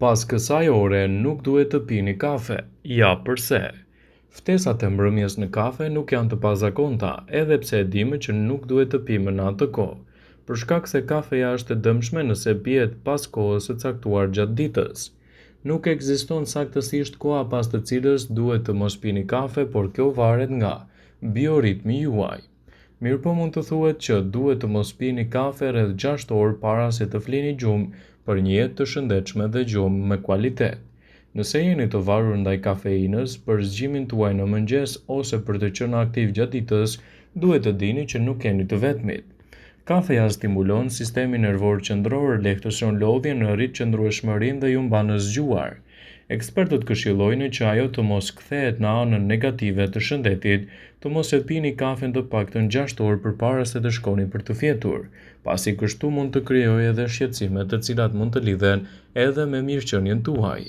Pas kësaj ore nuk duhet të pini kafe. Ja pse. Ftesat e mbrëmjes në kafe nuk janë të pazakonta, edhe pse e dimë që nuk duhet të pimë në atë kohë, për shkak se kafeja është e dëmshme nëse pihet pas kohës së caktuar gjatë ditës. Nuk ekziston saktësisht koha pas të cilës duhet të mos pini kafe, por kjo varet nga bioritmi juaj. Mirëpo mund të thuhet që duhet të mos pini kafe rreth 6 orë para se të flini gjumë për një jetë të shëndetshme dhe gjumë me kualitet. Nëse jeni të varur ndaj kafeinës për zgjimin tuaj në mëngjes ose për të qenë aktiv gjatë ditës, duhet të dini që nuk jeni të vetmit. Kafeja stimulon sistemin nervor qendror, lehtëson lodhjen, rrit qëndrueshmërinë dhe ju mban të zgjuar. Ekspertët këshillojnë që ajo të mos kthehet në anën negative të shëndetit, të mos e pini kafen të paktën 6 orë përpara se të shkoni për të fjetur, pasi kështu mund të krijojë edhe shqetësime të cilat mund të lidhen edhe me mirëqenien tuaj.